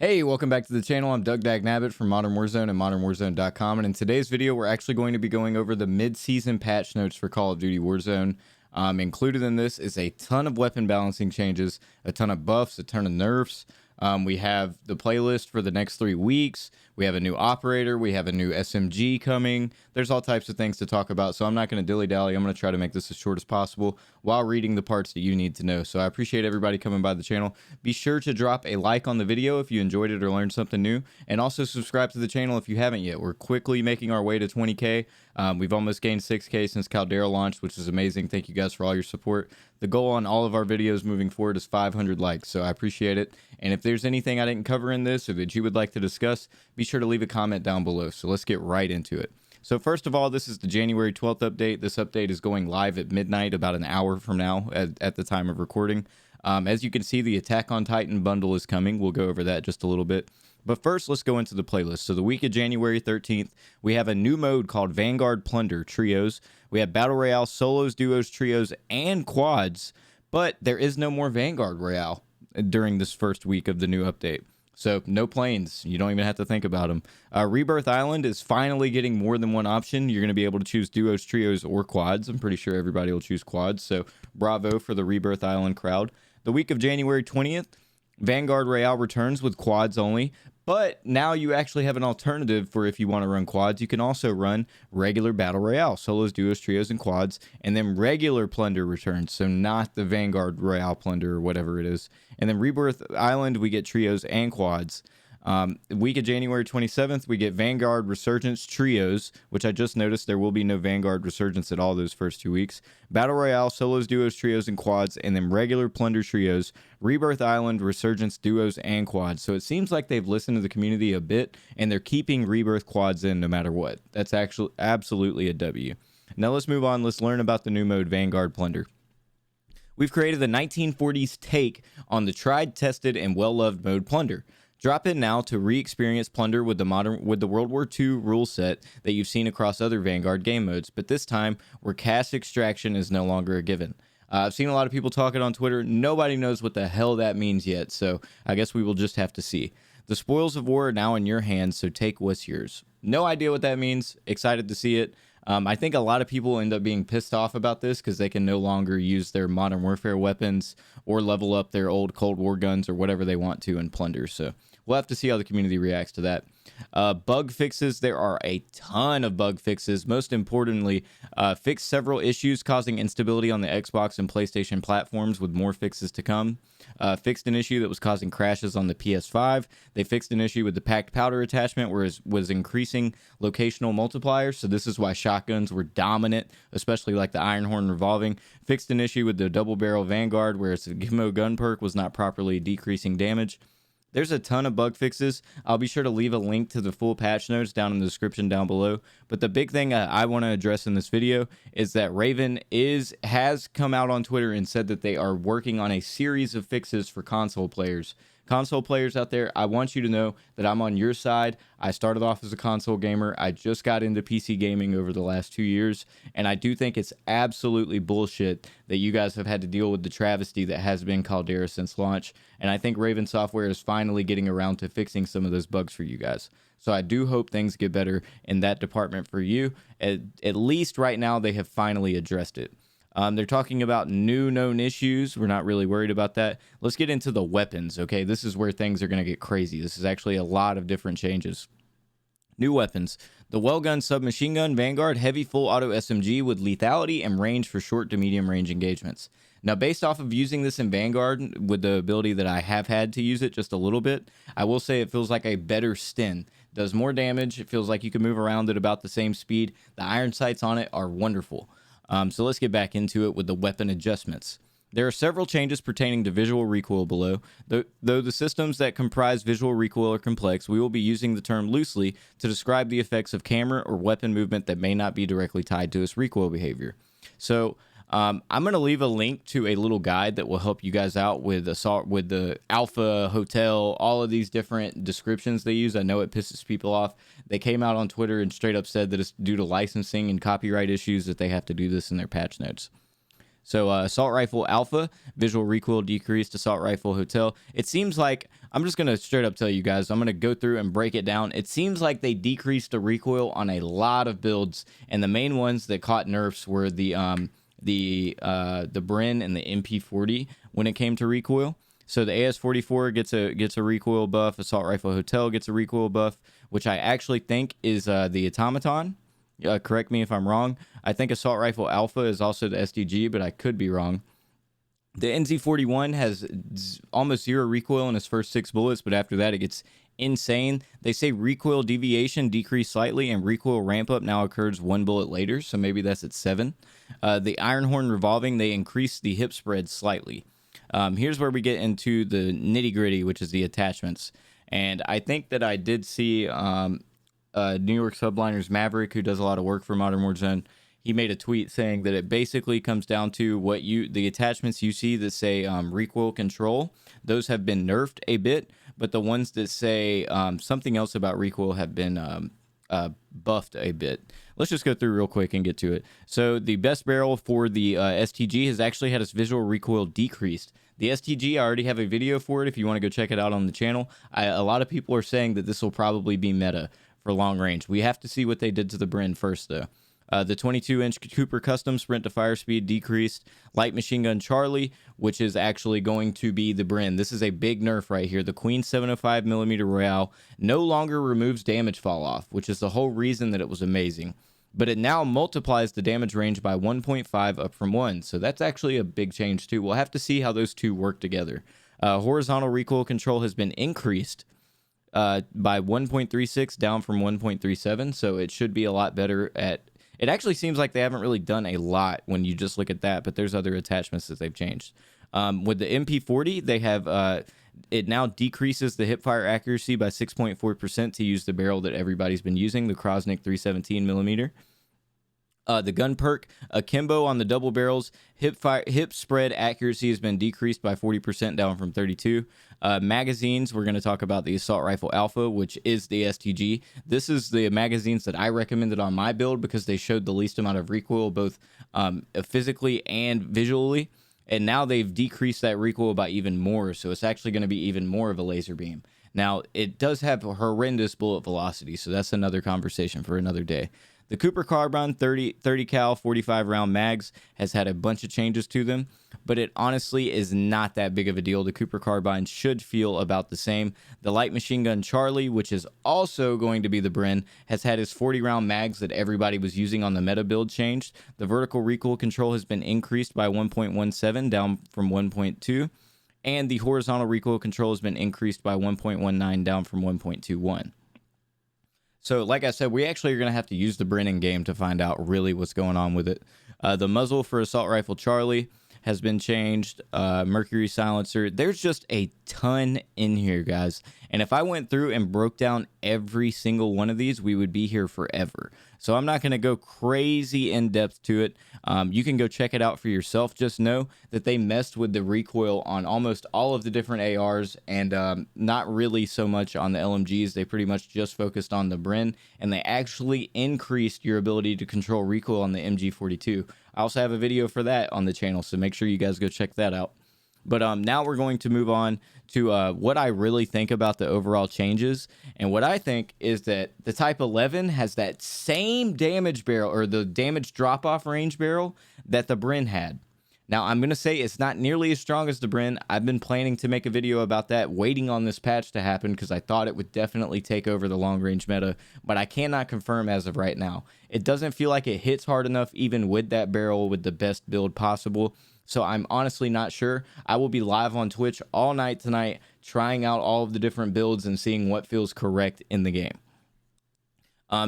Hey, welcome back to the channel. I'm Doug Dagnabbit from Modern Warzone and ModernWarzone.com, and in today's video, we're actually going to be going over the mid-season patch notes for Call of Duty Warzone. Included in this is a ton of weapon balancing changes, a ton of buffs, a ton of nerfs. We have the playlist for the next 3 weeks. We have a new operator. We have a new SMG coming. There's all types of things to talk about, so I'm not going to dilly-dally. I'm going to try to make this as short as possible while reading the parts that you need to know. So I appreciate everybody coming by the channel. Be sure to drop a like on the video if you enjoyed it or learned something new, and also subscribe to the channel if you haven't yet. We're quickly making our way to 20K. We've almost gained 6K since Caldera launched, which is amazing. Thank you guys for all your support. The goal on all of our videos moving forward is 500 likes, so I appreciate it. And if there's anything I didn't cover in this or that you would like to discuss, be sure to leave a comment down below. So let's get right into it. So first of all, this is the January 12th update. This update is going live at midnight, about an hour from now at the time of recording. As you can see, the Attack on Titan bundle is coming. We'll go over that just a little bit. But first, let's go into the playlist. So the week of January 13th, we have a new mode called Vanguard Plunder Trios. We have Battle Royale, Solos, Duos, Trios, and Quads. But there is no more Vanguard Royale during this first week of the new update. So no planes. You don't even have to think about them. Rebirth Island is finally getting more than one option. You're going to be able to choose duos, trios, or quads. I'm pretty sure everybody will choose quads. So bravo for the Rebirth Island crowd. The week of January 20th, Vanguard Royale returns with quads only. But now you actually have an alternative for if you want to run quads. You can also run regular Battle Royale, solos, duos, trios, and quads, and then regular Plunder returns, so not the Vanguard Royale Plunder or whatever it is. And then Rebirth Island, we get trios and quads. Week of January 27th, we get Vanguard Resurgence Trios, which I just noticed there will be no Vanguard Resurgence at all those first 2 weeks. Battle Royale, Solos, Duos, Trios, and Quads, and then regular Plunder Trios, Rebirth Island, Resurgence, Duos, and Quads. So it seems like they've listened to the community a bit, and they're keeping Rebirth Quads in no matter what. That's actually absolutely a W. Now let's move on. Let's learn about the new mode, Vanguard Plunder. We've created the 1940s take on the tried, tested, and well-loved mode Plunder. Drop in now to re-experience Plunder with the World War II rule set that you've seen across other Vanguard game modes, but this time where cash extraction is no longer a given. I've seen a lot of people talking on Twitter. Nobody knows what the hell that means yet, so I guess we will just have to see. The spoils of war are now in your hands, so take what's yours. No idea what that means. Excited to see it. I think a lot of people end up being pissed off about this because they can no longer use their Modern Warfare weapons or level up their old Cold War guns or whatever they want to in Plunder. So we'll have to see how the community reacts to that. Bug fixes. There are a ton of bug fixes. Most importantly, fix several issues causing instability on the Xbox and PlayStation platforms with more fixes to come. Fixed an issue that was causing crashes on the PS5. They fixed an issue with the packed powder attachment where it was increasing locational multipliers. So this is why shotguns were dominant, especially like the Iron Horn revolving. Fixed an issue with the double barrel Vanguard where its Gizmo gun perk was not properly decreasing damage. There's a ton of bug fixes. I'll be sure to leave a link to the full patch notes down in the description down below. But the big thing I want to address in this video is that Raven has come out on Twitter and said that they are working on a series of fixes for console players. Console players out there, I want you to know that I'm on your side. I started off as a console gamer. I just got into PC gaming over the last 2 years, and I do think it's absolutely bullshit that you guys have had to deal with the travesty that has been Caldera since launch, and I think Raven Software is finally getting around to fixing some of those bugs for you guys. So I do hope things get better in that department for you. At least right now, they have finally addressed it. They're talking about new known issues. We're not really worried about that. Let's get into the weapons, okay? This is where things are going to get crazy. This is actually a lot of different changes. New weapons. The Wellgun Submachine Gun Vanguard Heavy Full Auto SMG with lethality and range for short to medium range engagements. Now, based off of using this in Vanguard with the ability that I have had to use it just a little bit, I will say it feels like a better Sten. Does more damage. It feels like you can move around at about the same speed. The iron sights on it are wonderful. So let's get back into it with the weapon adjustments. There are several changes pertaining to visual recoil below. Though the systems that comprise visual recoil are complex, we will be using the term loosely to describe the effects of camera or weapon movement that may not be directly tied to its recoil behavior. So I'm going to leave a link to a little guide that will help you guys out with the Alpha Hotel, all of these different descriptions they use. I know it pisses people off. They came out on Twitter and straight up said that it's due to licensing and copyright issues that they have to do this in their patch notes. So Assault Rifle Alpha, visual recoil decreased. Assault Rifle Hotel. It seems like, I'm just going to straight up tell you guys, I'm going to go through and break it down. It seems like they decreased the recoil on a lot of builds, and the main ones that caught nerfs were the Bren and the MP40 when it came to recoil. So the AS44 gets a recoil buff. Assault Rifle Hotel gets a recoil buff, which I actually think is the Automaton. Correct me if I'm wrong. I think Assault Rifle Alpha is also the STG, but I could be wrong. The NZ41 has almost zero recoil in its first 6 bullets, but after that it gets insane. They say recoil deviation decreased slightly, and recoil ramp up now occurs 1 bullet later, so maybe that's at 7. The Ironhorn Revolving, they increased the hip spread slightly. Here's where we get into the nitty gritty, which is the attachments. And I think that I did see New York Subliners Maverick, who does a lot of work for Modern Warzone. He made a tweet saying that it basically comes down to the attachments you see that say recoil control. Those have been nerfed a bit, but the ones that say something else about recoil have been buffed a bit. Let's just go through real quick and get to it. So the best barrel for the STG has actually had its visual recoil decreased. The STG, I already have a video for it if you want to go check it out on the channel. A lot of people are saying that this will probably be meta for long range. We have to see what they did to the Bren first, though. The 22-inch Cooper Custom sprint to fire speed decreased. Light Machine Gun Charlie, which is actually going to be the Bren. This is a big nerf right here. The Queen 705mm Royale no longer removes damage fall off, which is the whole reason that it was amazing. But it now multiplies the damage range by 1.5 up from 1. So that's actually a big change too. We'll have to see how those two work together. Horizontal recoil control has been increased by 1.36 down from 1.37. So it should be a lot better at... It actually seems like they haven't really done a lot when you just look at that, but there's other attachments that they've changed. With the MP40, they have it now decreases the hipfire accuracy by 6.4% to use the barrel that everybody's been using, the Krosnick 317mm. The gun perk, akimbo on the double barrels, hip spread accuracy has been decreased by 40% down from 32. Magazines, we're going to talk about the Assault Rifle Alpha, which is the STG. This is the magazines that I recommended on my build because they showed the least amount of recoil, both physically and visually. And now they've decreased that recoil by even more, so it's actually going to be even more of a laser beam. Now, it does have horrendous bullet velocity, so that's another conversation for another day. The Cooper Carbine 30 cal 45 round mags has had a bunch of changes to them, but it honestly is not that big of a deal. The Cooper Carbine should feel about the same. The Light Machine Gun Charlie, which is also going to be the Bren, has had his 40 round mags that everybody was using on the meta build changed. The vertical recoil control has been increased by 1.17 down from 1.2, and the horizontal recoil control has been increased by 1.19 down from 1.21. So, like I said, we actually are going to have to use the Bren in game to find out really what's going on with it. The muzzle for Assault Rifle Charlie has been changed. Mercury silencer. There's just a ton in here, guys. And if I went through and broke down every single one of these, we would be here forever. So I'm not going to go crazy in depth to it. You can go check it out for yourself. Just know that they messed with the recoil on almost all of the different ARs and not really so much on the LMGs. They pretty much just focused on the Bren, and they actually increased your ability to control recoil on the MG42. I also have a video for that on the channel, so make sure you guys go check that out. But now we're going to move on to what I really think about the overall changes. And what I think is that the Type 11 has that same damage barrel, or the damage drop-off range barrel, that the Bren had. Now, I'm going to say it's not nearly as strong as the Bren. I've been planning to make a video about that, waiting on this patch to happen, because I thought it would definitely take over the long-range meta, but I cannot confirm as of right now. It doesn't feel like it hits hard enough, even with that barrel, with the best build possible. So I'm honestly not sure. I will be live on Twitch all night tonight, trying out all of the different builds and seeing what feels correct in the game.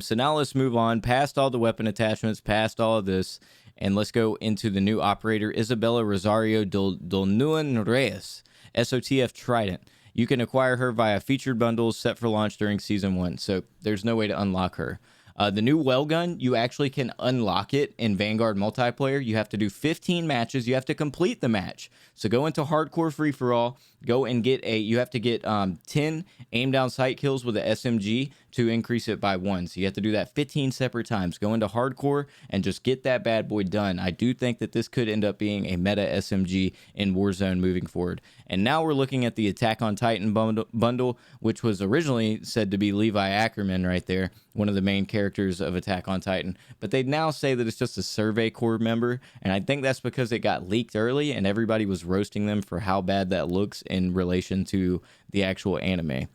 So now let's move on past all the weapon attachments, past all of this, and let's go into the new operator, Isabella Rosario Dolnuan Reyes, SOTF Trident. You can acquire her via featured bundles set for launch during Season 1, so there's no way to unlock her. The new well gun, you actually can unlock it in Vanguard multiplayer. You have to do 15 matches. You have to complete the match. So go into hardcore free-for-all. go and get you have to get 10 aim down sight kills with a SMG to increase it by 1. So you have to do that 15 separate times. Go into hardcore and just get that bad boy done. I do think that this could end up being a meta SMG in Warzone moving forward. And now we're looking at the Attack on Titan bundle, which was originally said to be Levi Ackerman right there, one of the main characters of Attack on Titan. But they now say that it's just a Survey Corps member, and I think that's because it got leaked early and everybody was roasting them for how bad that looks in relation to the actual anime.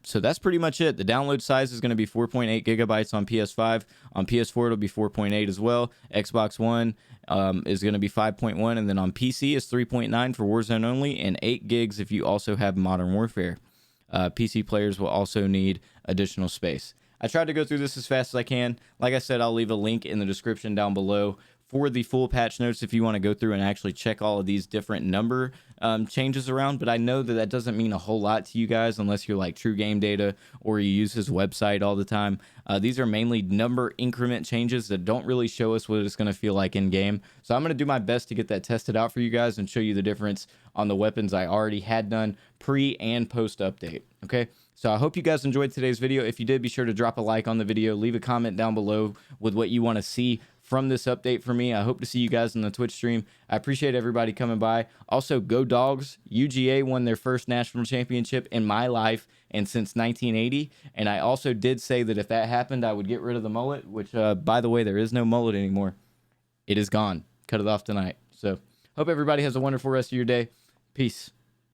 So that's pretty much it. The download size is going to be 4.8 gigabytes on PS5. On PS4, it'll be 4.8 as well. Xbox One is going to be 5.1, and then on PC is 3.9 for Warzone only, and 8 gigs if you also have Modern Warfare. PC players will also need additional space. I tried to go through this as fast as I can. Like I said, I'll leave a link in the description down below for the full patch notes if you want to go through and actually check all of these different number changes around. But I know that that doesn't mean a whole lot to you guys unless you're like True Game Data or you use his website all the time. These are mainly number increment changes that don't really show us what it's going to feel like in game. So I'm going to do my best to get that tested out for you guys and show you the difference on the weapons I already had done pre and post update. Okay, so I hope you guys enjoyed today's video. If you did, be sure to drop a like on the video, leave a comment down below with what you want to see from this update for me. I hope to see you guys in the Twitch stream. I appreciate everybody coming by. Also, go Dogs. UGA won their first national championship in my life and since 1980. And I also did say that if that happened, I would get rid of the mullet, which, by the way, there is no mullet anymore. It is gone. Cut it off tonight. So hope everybody has a wonderful rest of your day. Peace.